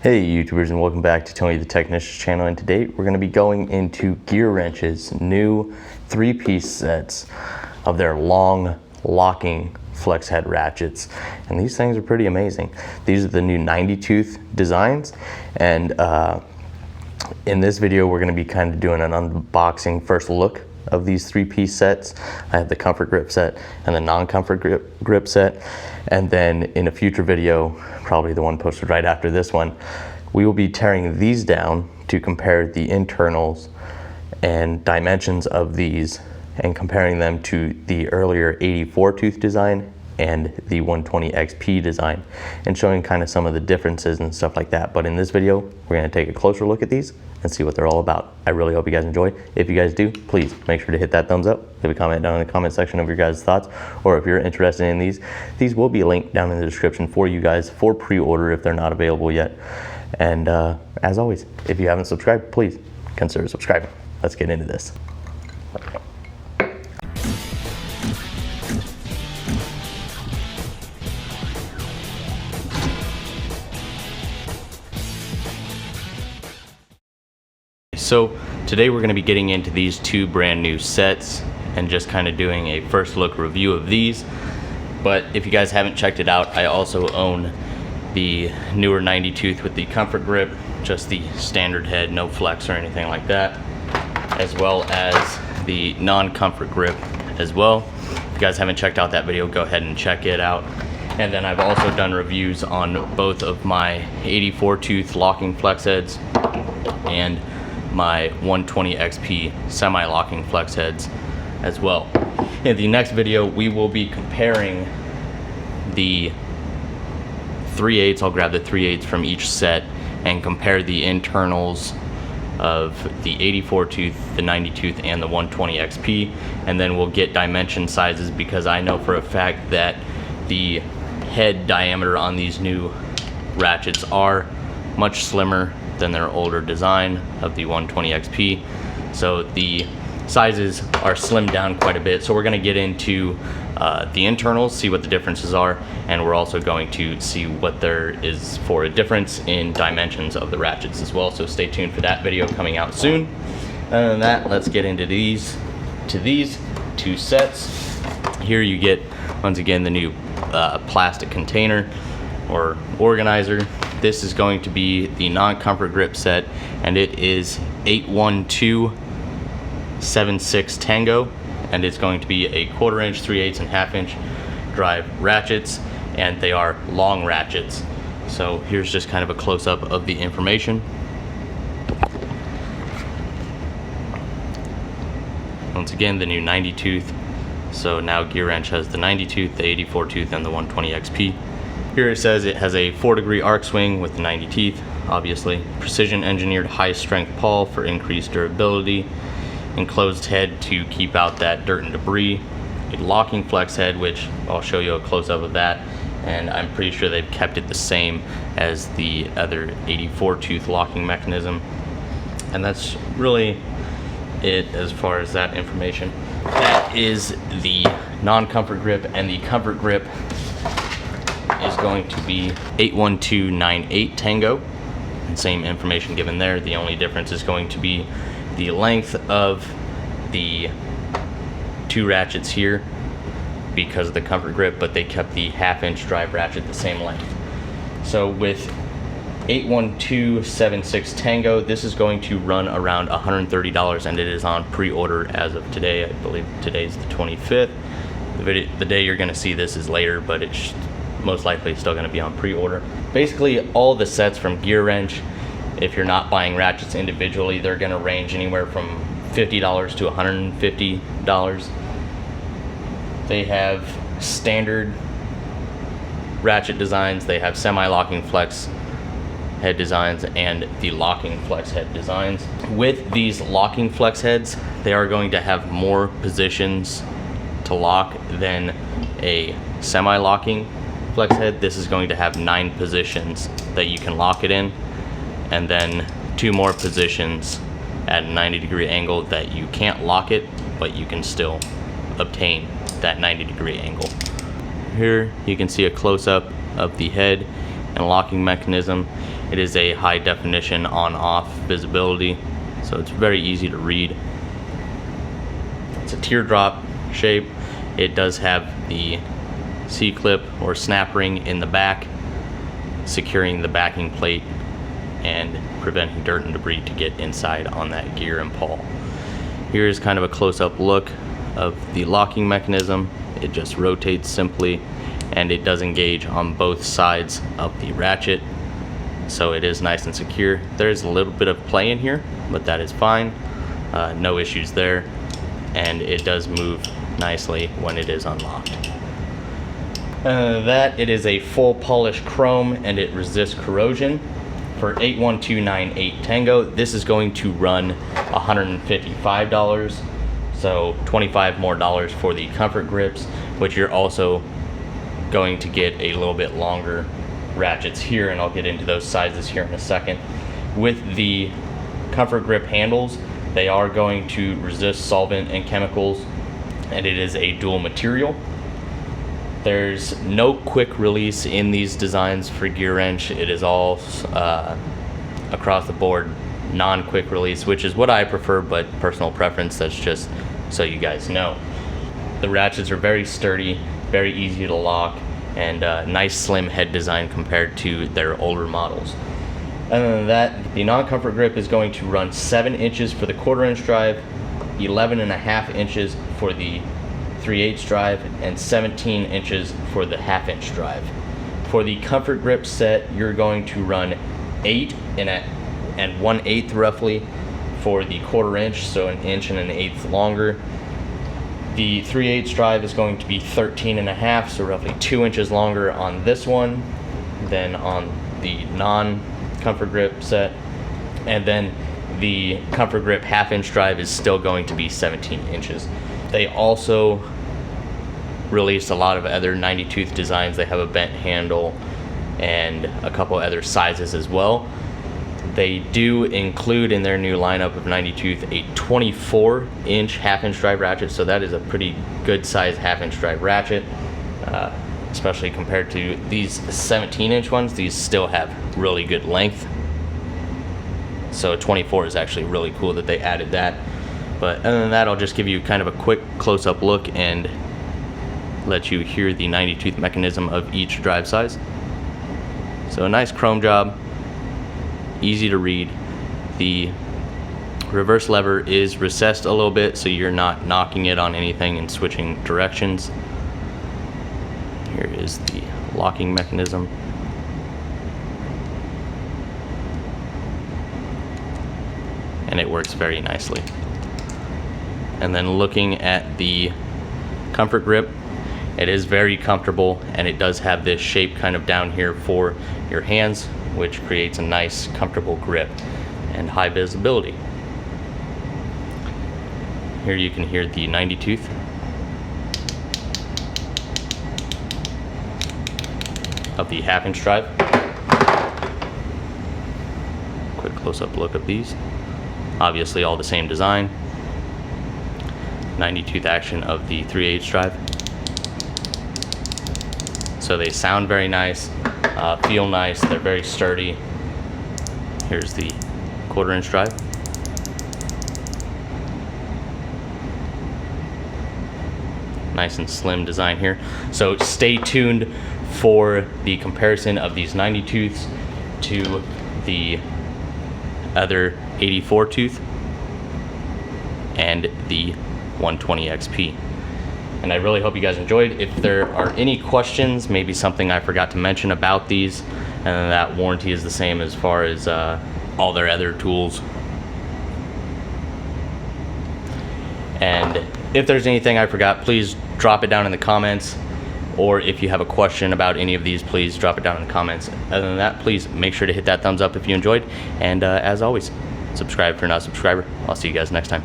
Hey YouTubers, and welcome back to Tony the Technician's channel, and today we're going to be going into Gearwrench's new 3-piece sets of their long locking flex head ratchets, and these things are pretty amazing. These are the new 90 tooth designs, and in this video we're going to be kind of doing an unboxing first look of these 3-piece sets. I have the comfort grip set and the non-comfort grip set, and then in a future video, probably the one posted right after this one, we will be tearing these down to compare the internals and dimensions of these and comparing them to the earlier 84 tooth design and the 120 XP design, and showing kind of some of the differences and stuff like that. But in this video, we're going to take a closer look at these and see what they're all about. I really hope you guys enjoy. If you guys do, please make sure to hit that thumbs up, leave a comment down in the comment section of your guys' thoughts, or if you're interested in these will be linked down in the description for you guys for pre-order if they're not available yet. And as always, if you haven't subscribed, please consider subscribing. Let's get into this. So today we're going to be getting into these two brand new sets and just kind of doing a first look review of these. But if you guys haven't checked it out, I also own the newer 90 tooth with the comfort grip, just the standard head, no flex or anything like that, as well as the non-comfort grip as well. If you guys haven't checked out that video, go ahead and check it out. And then I've also done reviews on both of my 84 tooth locking flex heads and my 120 XP semi-locking flex heads as well. In the next video, we will be comparing the 3/8. I'll grab the 3/8 from each set and compare the internals of the 84 tooth, the 90 tooth, and the 120 XP, and then we'll get dimension sizes, because I know for a fact that the head diameter on these new ratchets are much slimmer than their older design of the 120 XP. So the sizes are slimmed down quite a bit. So we're going to get into the internals, see what the differences are, and we're also going to see what there is for a difference in dimensions of the ratchets as well. So stay tuned for that video coming out soon. Other than that, let's get into these two sets. Here you get, once again, the new plastic container or organizer. This is going to be the non-comfort grip set, and it is 81276 Tango, and it's going to be a 1/4 inch, 3/8 and 1/2 inch drive ratchets, and they are long ratchets. So here's just kind of a close-up of the information. Once again, the new 90 tooth. So now Gearwrench has the 90 tooth, the 84 tooth, and the 120 XP. Here it says it has a 4-degree arc swing with the 90 teeth, obviously. Precision engineered high strength pawl for increased durability. Enclosed head to keep out that dirt and debris. A locking flex head, which I'll show you a close-up of that. And I'm pretty sure they've kept it the same as the other 84 tooth locking mechanism. And that's really it as far as that information. That is the non-comfort grip, and the comfort grip is going to be 81298 Tango, and same information given there. The only difference is going to be the length of the two ratchets here because of the comfort grip, but they kept the 1/2 inch drive ratchet the same length. So with 81276 Tango, this is going to run around $130, and it is on pre-order as of today. I believe today's the 25th. The day you're going to see this is later, but it's most likely still going to be on pre-order. Basically, all the sets from Gearwrench, if you're not buying ratchets individually, they're going to range anywhere from $50 to $150. They have standard ratchet designs, they have semi-locking flex head designs, and the locking flex head designs. With these locking flex heads, they are going to have more positions to lock than a semi-locking flex head. This is going to have 9 positions that you can lock it in, and then 2 more positions at a 90-degree angle that you can't lock it, but you can still obtain that 90-degree angle. Here you can see a close-up of the head and locking mechanism. It is a high definition on-off visibility, so it's very easy to read. It's a teardrop shape. It does have the C-clip or snap ring in the back, securing the backing plate and preventing dirt and debris to get inside on that gear and pawl. Here's kind of a close-up look of the locking mechanism. It just rotates simply, and it does engage on both sides of the ratchet, so it is nice and secure. There's a little bit of play in here, but that is fine. No issues there, and it does move nicely when it is unlocked. That it is a full polished chrome, and it resists corrosion. For 81298 Tango, this is going to run $155, so $25 more for the comfort grips, which you're also going to get a little bit longer ratchets here, and I'll get into those sizes here in a second. With the comfort grip handles, they are going to resist solvent and chemicals, and it is a dual material. There's no quick release in these designs for Gearwrench. It is all across the board non-quick release, which is what I prefer, but personal preference. That's just so you guys know. The ratchets are very sturdy, very easy to lock, and nice slim head design compared to their older models. Other than that, the non-comfort grip is going to run 7 inches for the 1/4 inch drive, 11.5 inches for the 3/8 drive, and 17 inches for the 1/2 inch drive. For the comfort grip set, you're going to run 8 and 1/8 roughly for the 1/4 inch, so 1 inch and 1/8 longer. The 3/8 drive is going to be 13.5, so roughly 2 inches longer on this one than on the non-comfort grip set. And then the comfort grip 1/2 inch drive is still going to be 17 inches. They also released a lot of other 90 tooth designs. They have a bent handle and a couple other sizes as well. They do include in their new lineup of 90 tooth a 24 inch 1/2 inch drive ratchet, so that is a pretty good size 1/2 inch drive ratchet, especially compared to these 17 inch ones. These still have really good length, so 24 is actually really cool that they added that. But other than that, I'll just give you kind of a quick close-up look and let you hear the 90 tooth mechanism of each drive size. So a nice chrome job, easy to read. The reverse lever is recessed a little bit, so you're not knocking it on anything and switching directions. Here is the locking mechanism. And it works very nicely. And then looking at the comfort grip, it is very comfortable, and it does have this shape kind of down here for your hands, which creates a nice comfortable grip and high visibility. Here you can hear the 90 tooth. Of the 1/2 inch drive. Quick close-up look of these. Obviously all the same design. 90 tooth action of the 3/8 drive. So they sound very nice, feel nice, they're very sturdy. Here's the 1/4 inch drive. Nice and slim design here. So stay tuned for the comparison of these 90 tooths to the other 84 tooth and the 120 XP. And I really hope you guys enjoyed. If there are any questions, maybe something I forgot to mention about these, and that warranty is the same as far as all their other tools. And if there's anything I forgot, please drop it down in the comments. Or if you have a question about any of these, please drop it down in the comments. Other than that, please make sure to hit that thumbs up if you enjoyed. And as always, subscribe if you're not a subscriber. I'll see you guys next time.